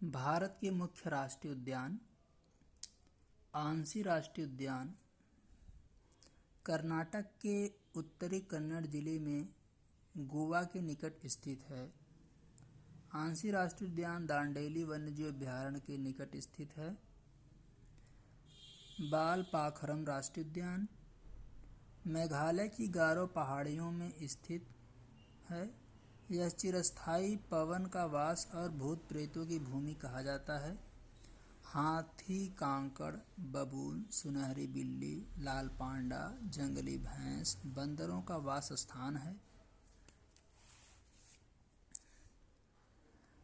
भारत के मुख्य राष्ट्रीय उद्यान आंसी राष्ट्रीय उद्यान कर्नाटक के उत्तरी कन्नड़ जिले में गोवा के निकट स्थित है। आंसी राष्ट्रीय उद्यान दांडेली वन्यजीव अभयारण्य के निकट स्थित है। बालपाखरम राष्ट्रीय उद्यान मेघालय की गारो पहाड़ियों में स्थित है। यह चिरस्थायी पवन का वास और भूत प्रेतों की भूमि कहा जाता है। हाथी, कांकड़, बबूल, सुनहरी बिल्ली, लाल पांडा, जंगली भैंस, बंदरों का वास स्थान है।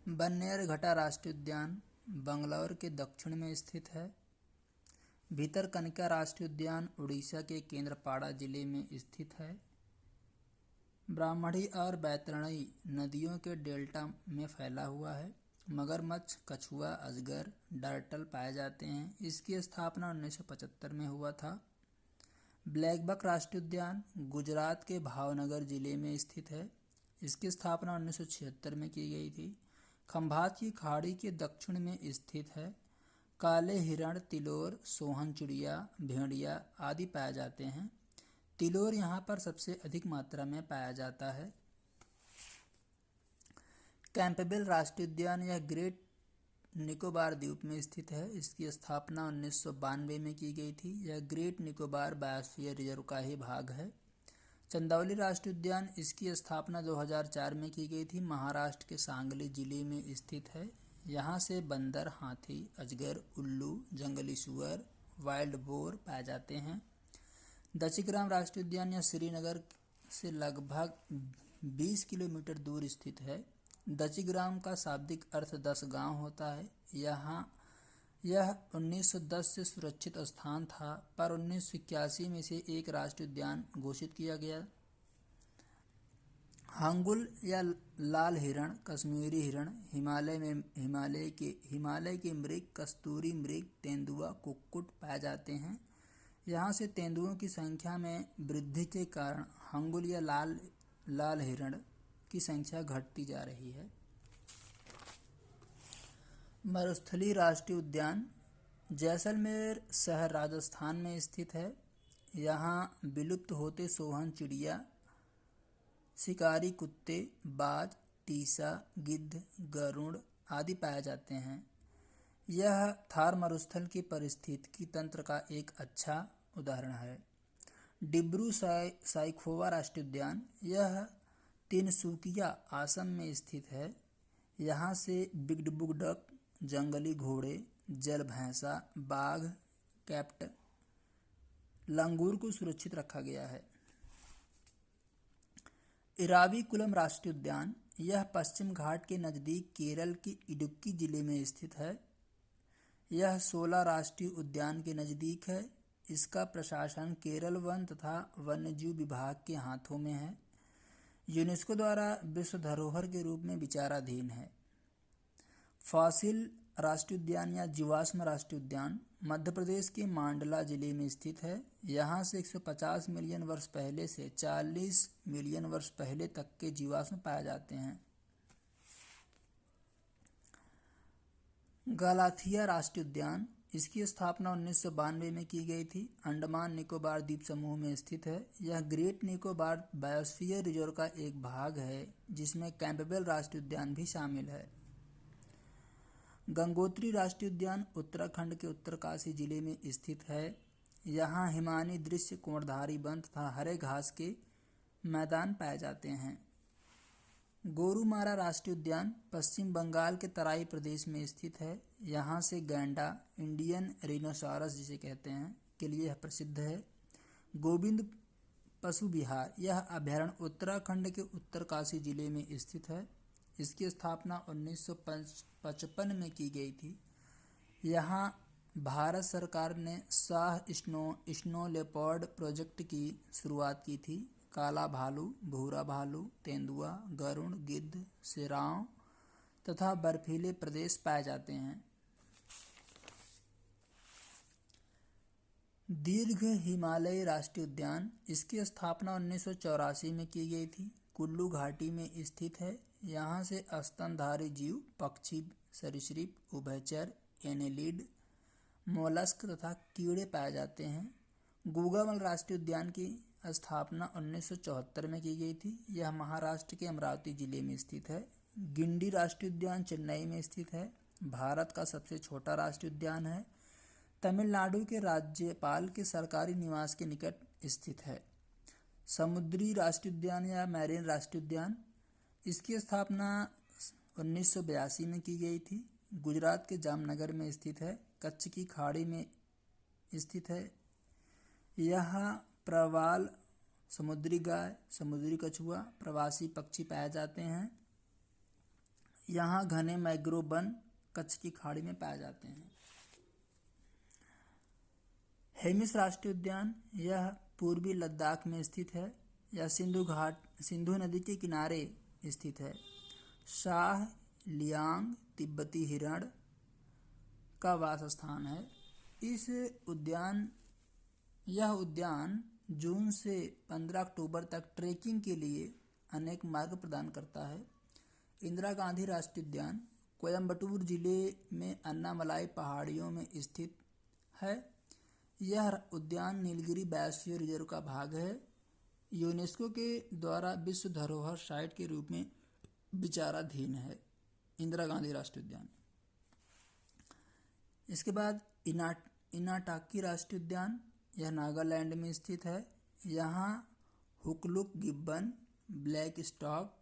बन्नेरघट्टा राष्ट्रीय उद्यान बंगलौर के दक्षिण में स्थित है। भितरकनिका राष्ट्रीय उद्यान उड़ीसा के केंद्रपाड़ा जिले में स्थित है। ब्राह्मणी और बैतरणी नदियों के डेल्टा में फैला हुआ है। मगरमच्छ, कछुआ, अजगर, डर्टल पाए जाते हैं। इसकी स्थापना 1975 में हुआ था। ब्लैकबक राष्ट्रीय उद्यान गुजरात के भावनगर जिले में स्थित है। इसकी स्थापना 1976 में की गई थी। खंभात की खाड़ी के दक्षिण में स्थित है। काले हिरण, तिलोर, सोहन चिड़िया, भेड़िया आदि पाए जाते हैं। तिलोर यहाँ पर सबसे अधिक मात्रा में पाया जाता है। कैंपबेल राष्ट्रीय उद्यान यह ग्रेट निकोबार द्वीप में स्थित है। इसकी स्थापना 1992 में की गई थी। यह ग्रेट निकोबार बायोस्फीयर रिजर्व का ही भाग है। चंदौली राष्ट्रीय उद्यान इसकी स्थापना 2004 में की गई थी। महाराष्ट्र के सांगली जिले में स्थित है। यहाँ से बंदर, हाथी, अजगर, उल्लू, जंगली सुअर, वाइल्ड बोर पाए जाते हैं। दचिग्राम राष्ट्रीय उद्यान यह श्रीनगर से लगभग 20 किलोमीटर दूर स्थित है। दचिग्राम का शाब्दिक अर्थ 10 गांव होता है। यह 1910 से सुरक्षित स्थान था, पर 1981 में से एक राष्ट्रीय उद्यान घोषित किया गया। हंगुल या लाल हिरण, कश्मीरी हिरण, हिमालय के मृग, कस्तूरी मृग, तेंदुआ, कुक्कुट पाए जाते हैं। यहाँ से तेंदुओं की संख्या में वृद्धि के कारण हंगुल या लाल हिरण की संख्या घटती जा रही है। मरुस्थली राष्ट्रीय उद्यान जैसलमेर शहर राजस्थान में स्थित है। यहाँ विलुप्त होते सोहन चिड़िया, शिकारी कुत्ते, बाज, तीसा, गिद्ध, गरुड़ आदि पाए जाते हैं। यह थार मरुस्थल के पारिस्थितिकी तंत्र का एक अच्छा उदाहरण है। डिब्रू साइखोवा राष्ट्रीय उद्यान यह तिनसुकिया असम में स्थित है। यहाँ से बिगडबुग डक, जंगली घोड़े, जल भैंसा, बाघ, कैप्ट, लंगूर को सुरक्षित रखा गया है। इराविकुलम राष्ट्रीय उद्यान यह पश्चिम घाट के नज़दीक केरल के इडुक्की जिले में स्थित है। यह 16 राष्ट्रीय उद्यान के नज़दीक है। इसका प्रशासन केरल वन तथा वन्यजीव विभाग के हाथों में है। यूनेस्को द्वारा विश्व धरोहर के रूप में विचाराधीन है। फॉसिल राष्ट्रीय उद्यान या जीवाश्म राष्ट्रीय उद्यान मध्य प्रदेश के मांडला जिले में स्थित है। यहाँ से 150 मिलियन वर्ष पहले से 40 मिलियन वर्ष पहले तक के जीवाश्म पाए जाते हैं। गलाथिया राष्ट्रीय उद्यान इसकी स्थापना 1992 में की गई थी। अंडमान निकोबार द्वीप समूह में स्थित है। यह ग्रेट निकोबार बायोस्फीयर रिजर्व का एक भाग है, जिसमें कैंपबेल राष्ट्रीय उद्यान भी शामिल है। गंगोत्री राष्ट्रीय उद्यान उत्तराखंड के उत्तरकाशी जिले में स्थित है। यहाँ हिमानी दृश्य, कोणधारी वन तथा हरे घास के मैदान पाए जाते हैं। गोरुमारा राष्ट्रीय उद्यान पश्चिम बंगाल के तराई प्रदेश में स्थित है। यहाँ से गैंडा, इंडियन रिनोसॉरस जिसे कहते हैं, के लिए यह प्रसिद्ध है। गोविंद पशु विहार यह अभयारण्य उत्तराखंड के उत्तरकाशी जिले में स्थित है। इसकी स्थापना 1955 में की गई थी। यहाँ भारत सरकार ने शाह स्नो लेपर्ड प्रोजेक्ट की शुरुआत की थी। काला भालू, भूरा भालू, तेंदुआ, गरुड़, गिद्ध, सिराओं तथा बर्फीले प्रदेश पाए जाते हैं। दीर्घ हिमालय राष्ट्रीय उद्यान इसकी स्थापना 1984 में की गई थी। कुल्लू घाटी में स्थित है। यहाँ से स्तनधारी जीव, पक्षी, सरीसृप, उभयचर, एनेलिड, मोलस्क तथा कीड़े पाए जाते हैं। गूगामल राष्ट्रीय उद्यान की स्थापना 1974 में की गई थी। यह महाराष्ट्र के अमरावती जिले में स्थित है। गिंडी राष्ट्रीय उद्यान चेन्नई में स्थित है। भारत का सबसे छोटा राष्ट्रीय उद्यान है। तमिलनाडु के राज्यपाल के सरकारी निवास के निकट स्थित है। समुद्री राष्ट्रीय उद्यान या मैरीन राष्ट्रीय उद्यान, इसकी स्थापना 1982 में की गई थी। गुजरात के जामनगर में स्थित है। कच्छ की खाड़ी में स्थित है। यहाँ प्रवाल, समुद्री गाय, समुद्री कछुआ, प्रवासी पक्षी पाए जाते हैं। यहाँ घने मैंग्रोव वन कच्छ की खाड़ी में पाए जाते हैं। हेमिस राष्ट्रीय उद्यान, यह पूर्वी लद्दाख में स्थित है। यह सिंधु नदी के किनारे स्थित है। शाह लियांग तिब्बती हिरण का वास स्थान है। यह उद्यान जून से 15 अक्टूबर तक ट्रेकिंग के लिए अनेक मार्ग प्रदान करता है। इंदिरा गांधी राष्ट्रीय उद्यान कोयम्बटूर जिले में अन्नामलाई पहाड़ियों में स्थित है। यह उद्यान नीलगिरी बायोस्फीयर रिजर्व का भाग है। यूनेस्को के द्वारा विश्व धरोहर साइट के रूप में विचाराधीन है इंदिरा गांधी राष्ट्रीय उद्यान। इसके बाद इनाटाकी राष्ट्रीय उद्यान, यह नागालैंड में स्थित है। यहाँ हुकलुक गिब्बन, ब्लैक स्टॉर्क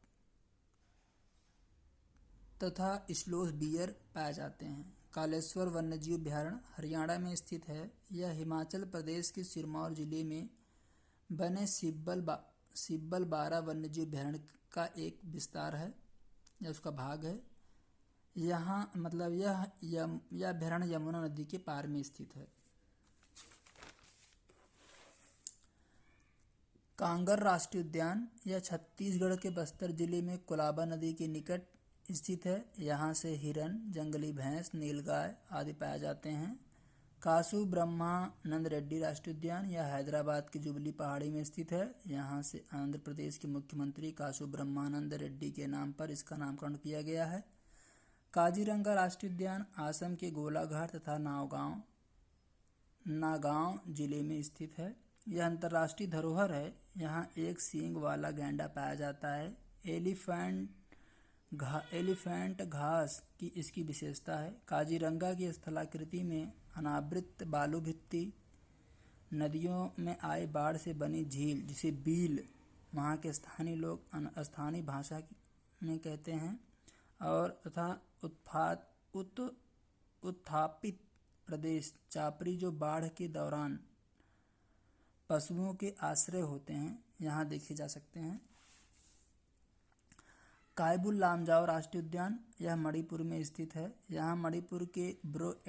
तथा स्लोथ बियर पाए जाते हैं। कालेश्वर वन्यजीव अभयारण्य हरियाणा में स्थित है। यह हिमाचल प्रदेश के सिरमौर जिले में बने सिब्बल बारा वन्यजीव अभयारण्य का एक विस्तार है, यह उसका भाग है। यहाँ यह अभयारण्य यमुना नदी के पार में स्थित है। कांगर राष्ट्रीय उद्यान, यह छत्तीसगढ़ के बस्तर जिले में कोलाबा नदी के निकट स्थित है। यहाँ से हिरन, जंगली भैंस, नीलगाय आदि पाए जाते हैं। कासु ब्रह्मानंद रेड्डी राष्ट्रीय उद्यान, यह हैदराबाद की जुबली पहाड़ी में स्थित है। यहाँ से आंध्र प्रदेश के मुख्यमंत्री कासु ब्रह्मानंद रेड्डी के नाम पर इसका नामकरण किया गया है। काजीरंगा राष्ट्रीय उद्यान असम के गोलाघाट तथा नागांव जिले में स्थित है। यह अंतर्राष्ट्रीय धरोहर है। यहाँ एक सींग वाला गैंडा पाया जाता है। एलिफेंट घास की इसकी विशेषता है। काजीरंगा की स्थलाकृति में अनावृत बालू भित्ति, नदियों में आए बाढ़ से बनी झील जिसे बील वहाँ के स्थानीय लोग स्थानीय भाषा में कहते हैं, और तथा उत्थापित प्रदेश चापरी जो बाढ़ के दौरान पशुओं के आश्रय होते हैं, यहाँ देखे जा सकते हैं। कायबुल लामजाओ राष्ट्रीय उद्यान, यह मणिपुर में स्थित है। यहाँ मणिपुर के ब्रो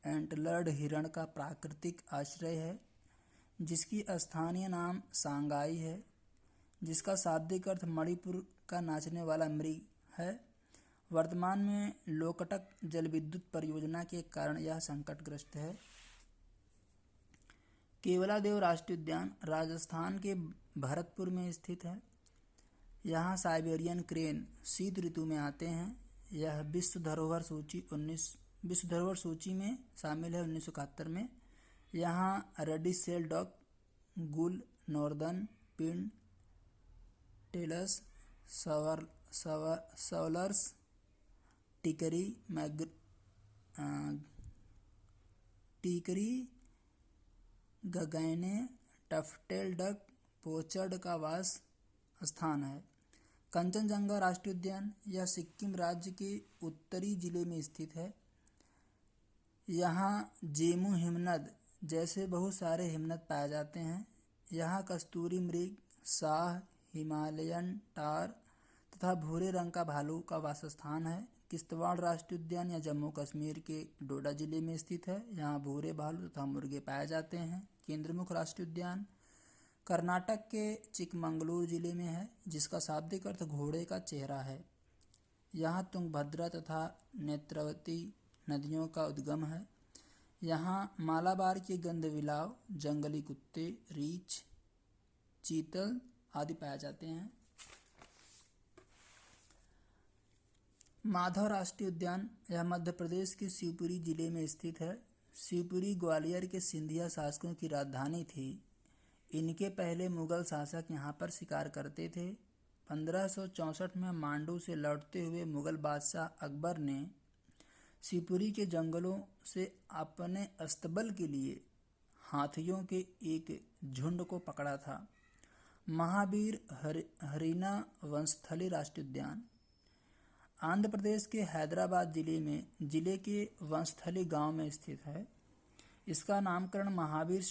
एंटलर्ड हिरण का प्राकृतिक आश्रय है, जिसकी स्थानीय नाम सांगाई है, जिसका शाब्दिक अर्थ मणिपुर का नाचने वाला मृग है। वर्तमान में लोकटक जलविद्युत परियोजना के कारण यह संकटग्रस्त है। केवलादेव राष्ट्रीय उद्यान राजस्थान के भरतपुर में स्थित है। यहाँ साइबेरियन क्रेन शीत ऋतु में आते हैं। यह विश्व धरोहर सूची में शामिल है 1971 में। यहाँ रेडिश सेल डॉग, गुल, नॉर्दर्न पिन टेलस, सवलर्स, टिकरी, गगैने, टफ्टेल डक, पोचर्ड का वास स्थान है। कंचनजंगा राष्ट्रीय उद्यान, यह सिक्किम राज्य के उत्तरी जिले में स्थित है। यहाँ जेमू हिमनद जैसे बहुत सारे हिमनद पाए जाते हैं। यहाँ कस्तूरी मृग, शाह, हिमालयन टार तथा भूरे रंग का भालू का वासस्थान है। किश्तवाड़ राष्ट्रीय उद्यान या जम्मू कश्मीर के डोडा जिले में स्थित है। यहाँ भूरे भालू तथा मुर्गे पाए जाते हैं। केंद्रमुख राष्ट्रीय उद्यान कर्नाटक के चिकमंगलूर जिले में है, जिसका शाब्दिक अर्थ घोड़े का चेहरा है। यहाँ तुंगभद्रा तथा नेत्रावती नदियों का उद्गम है। यहाँ मालाबार के गंधविलाव, जंगली कुत्ते, रीछ, चीतल आदि पाए जाते हैं। माधव राष्ट्रीय उद्यान यह मध्य प्रदेश के शिवपुरी जिले में स्थित है। शिवपुरी ग्वालियर के सिंधिया शासकों की राजधानी थी। इनके पहले मुगल शासक यहाँ पर शिकार करते थे। 1564 में मांडू से लौटते हुए मुगल बादशाह अकबर ने शिवपुरी के जंगलों से अपने अस्तबल के लिए हाथियों के एक झुंड को पकड़ा था। महावीर हरिना वनस्थली राष्ट्रीय उद्यान आंध्र प्रदेश के हैदराबाद जिले के वनस्थली गांव में स्थित है। इसका नामकरण महावीर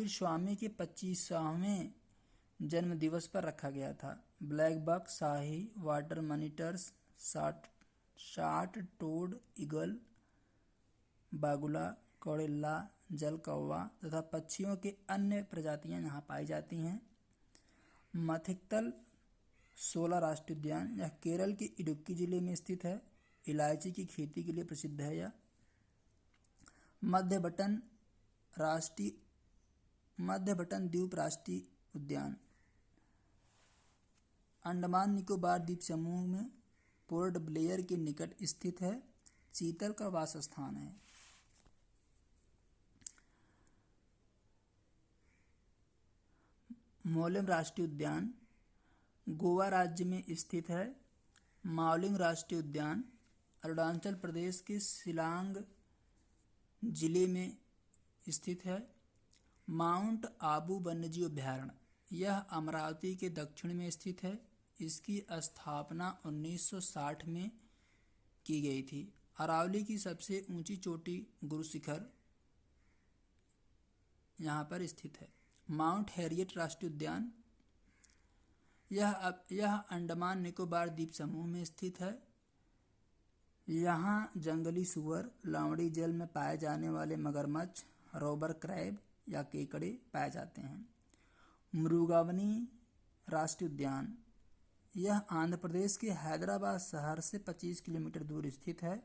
स्वामी के 25वें जन्म दिवस पर रखा गया था। ब्लैक बक, शाही water monitors, short toed eagle, बागुला, कौड़िल्ला, जल कौवा तथा पक्षियों के अन्य प्रजातियां यहाँ पाई जाती हैं। मथिकतल 16 राष्ट्रीय उद्यान यह केरल के इडुक्की जिले में स्थित है। इलायची की खेती के लिए प्रसिद्ध है यह। मध्य बटन द्वीप राष्ट्रीय उद्यान अंडमान निकोबार द्वीप समूह में पोर्ट ब्लेयर के निकट स्थित है। चीतल का वास स्थान है। मोलेम राष्ट्रीय उद्यान गोवा राज्य में स्थित है। मावलिंग राष्ट्रीय उद्यान अरुणाचल प्रदेश के शिलांग जिले में स्थित है। माउंट आबू वन्यजीव अभयारण्य यह अमरावती के दक्षिण में स्थित है। इसकी स्थापना 1960 में की गई थी। अरावली की सबसे ऊंची चोटी गुरु शिखर यहाँ पर स्थित है। माउंट हैरियट राष्ट्रीय उद्यान यह अंडमान निकोबार द्वीप समूह में स्थित है। यहाँ जंगली सुअर, लावड़ी जल में पाए जाने वाले मगरमच्छ, रोबर क्रैब या केकड़े पाए जाते हैं। मृगावनी राष्ट्रीय उद्यान यह आंध्र प्रदेश के हैदराबाद शहर से 25 किलोमीटर दूर स्थित है।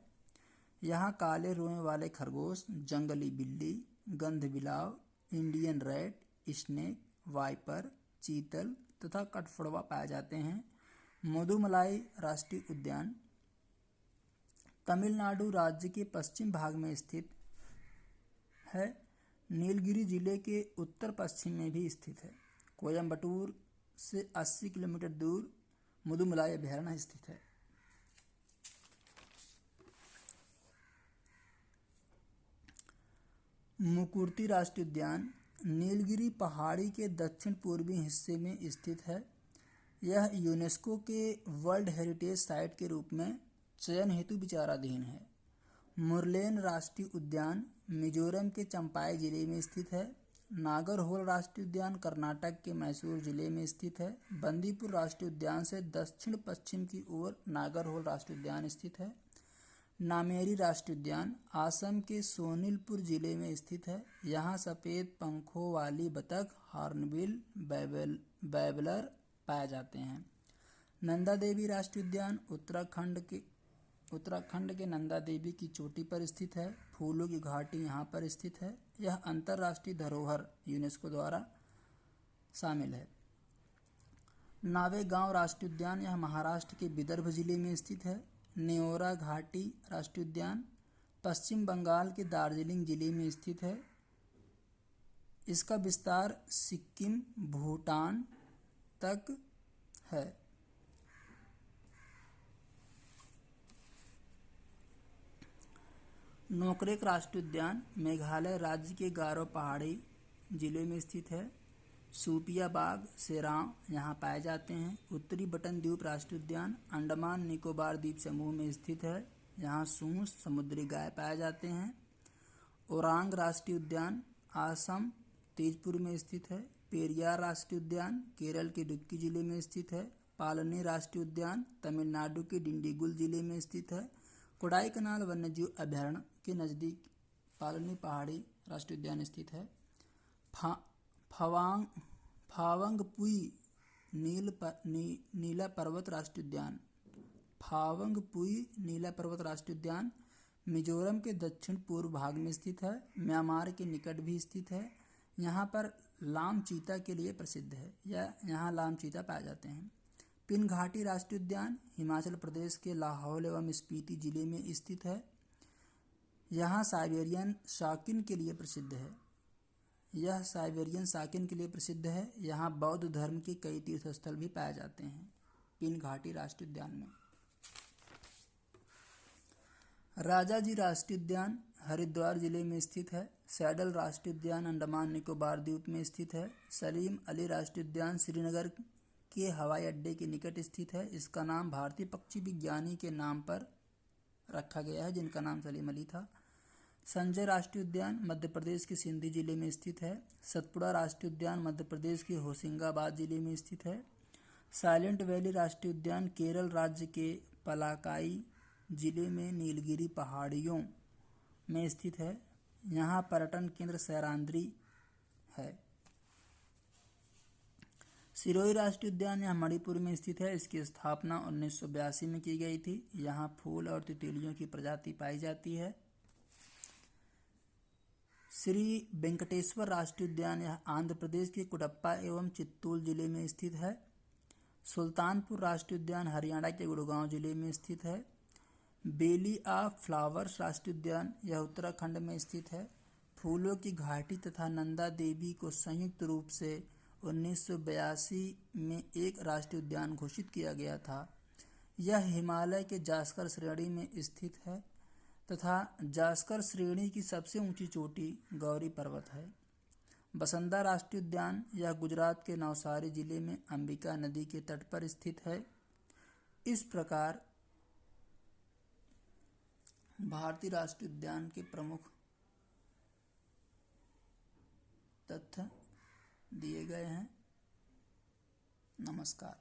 यहाँ काले रोए वाले खरगोश, जंगली बिल्ली, गंधबिलाव, इंडियन रेड, स्नेक, वाइपर, चीतल तथा कठफोड़वा पाए जाते हैं। मुदुमलाई राष्ट्रीय उद्यान तमिलनाडु राज्य के पश्चिम भाग में स्थित है। नीलगिरी जिले के उत्तर पश्चिम में भी स्थित है। कोयम्बटूर से 80 किलोमीटर दूर मुदुमलाई अभयारण्य स्थित है। मुकुर्ती राष्ट्रीय उद्यान नीलगिरी पहाड़ी के दक्षिण पूर्वी हिस्से में स्थित है। यह यूनेस्को के वर्ल्ड हेरिटेज साइट के रूप में चयन हेतु विचाराधीन है। मुरलेन राष्ट्रीय उद्यान मिजोरम के चंपाई जिले में स्थित है। नागरहोल राष्ट्रीय उद्यान कर्नाटक के मैसूर जिले में स्थित है। बंदीपुर राष्ट्रीय उद्यान से दक्षिण पश्चिम की ओर नागरहोल राष्ट्रीय उद्यान स्थित है। नामेरी राष्ट्रीय उद्यान असम के सोनितपुर जिले में स्थित है। यहाँ सफ़ेद पंखों वाली बतख, हॉर्नबिल, बैबलर पाए जाते हैं। नंदा देवी राष्ट्रीय उद्यान उत्तराखंड के नंदा देवी की चोटी पर स्थित है। फूलों की घाटी यहाँ पर स्थित है। यह अंतर्राष्ट्रीय धरोहर यूनेस्को द्वारा शामिल है। नावेगांव राष्ट्रीय उद्यान यह महाराष्ट्र के विदर्भ जिले में स्थित है। नेओरा घाटी राष्ट्रीय उद्यान पश्चिम बंगाल के दार्जिलिंग जिले में स्थित है। इसका विस्तार सिक्किम, भूटान तक है। नोकरेक राष्ट्रीय उद्यान मेघालय राज्य के गारो पहाड़ी जिले में स्थित है। सूपिया बाग, सेराव यहाँ पाए जाते हैं। उत्तरी बटन द्वीप राष्ट्रीय उद्यान अंडमान निकोबार द्वीप समूह में स्थित है। यहाँ सूंस, समुद्री गाय पाए जाते हैं। ओरांग राष्ट्रीय उद्यान असम तेजपुर में स्थित है। पेरियार राष्ट्रीय उद्यान केरल के इडुक्की जिले में स्थित है। पालनी राष्ट्रीय उद्यान तमिलनाडु के डिंडीगुल जिले में स्थित है। कोडाईकनाल वन्यजीव अभयारण्य के नज़दीक पालनी पहाड़ी राष्ट्रीय उद्यान स्थित है। फावंगपुई नीला पर्वत राष्ट्रीय उद्यान फावंगपुई नीला पर्वत राष्ट्रीय उद्यान मिजोरम के दक्षिण पूर्व भाग में स्थित है। म्यांमार के निकट भी स्थित है। यहाँ पर लाम चीता के लिए प्रसिद्ध है। यहाँ लाम चीता पाए जाते हैं। पिनघाटी राष्ट्रीय उद्यान हिमाचल प्रदेश के लाहौल एवं स्पीति जिले में स्थित है। यहाँ साइबेरियन शाकिन के लिए प्रसिद्ध है। यहाँ बौद्ध धर्म के कई तीर्थ स्थल भी पाए जाते हैं पिनघाटी राष्ट्रीय उद्यान में। राजाजी राष्ट्रीय उद्यान हरिद्वार जिले में स्थित है। सैडल राष्ट्रीय उद्यान अंडमान निकोबार द्वीप में स्थित है। सलीम अली राष्ट्रीय उद्यान श्रीनगर के हवाई अड्डे के निकट स्थित है। इसका नाम भारतीय पक्षी विज्ञानी के नाम पर रखा गया है, जिनका नाम सलीम अली था। संजय राष्ट्रीय उद्यान मध्य प्रदेश के सिंधी जिले में स्थित है। सतपुड़ा राष्ट्रीय उद्यान मध्य प्रदेश के होशंगाबाद जिले में स्थित है। साइलेंट वैली राष्ट्रीय उद्यान केरल राज्य के पलाकाई जिले में नीलगिरी पहाड़ियों में स्थित है। यहाँ पर्यटन केंद्र सैरांद्री है। सिरोही राष्ट्रीय उद्यान यह मणिपुर में स्थित है। इसकी स्थापना 1982 में की गई थी। यहाँ फूल और तितलियों की प्रजाति पाई जाती है। श्री वेंकटेश्वर राष्ट्रीय उद्यान यह आंध्र प्रदेश के कुडप्पा एवं चित्तूर जिले में स्थित है। सुल्तानपुर राष्ट्रीय उद्यान हरियाणा के गुड़गांव जिले में स्थित है। बेली ऑफ फ्लावर्स राष्ट्रीय उद्यान यह उत्तराखंड में स्थित है। फूलों की घाटी तथा नंदा देवी को संयुक्त रूप से 1982 में एक राष्ट्रीय उद्यान घोषित किया गया था। यह हिमालय के जास्कर श्रेणी में स्थित है तथा जास्कर श्रेणी की सबसे ऊंची चोटी गौरी पर्वत है। बसंदा राष्ट्रीय उद्यान यह गुजरात के नवसारी जिले में अंबिका नदी के तट पर स्थित है। इस प्रकार भारतीय राष्ट्रीय उद्यान के प्रमुख तथ्य दिए गए हैं। नमस्कार।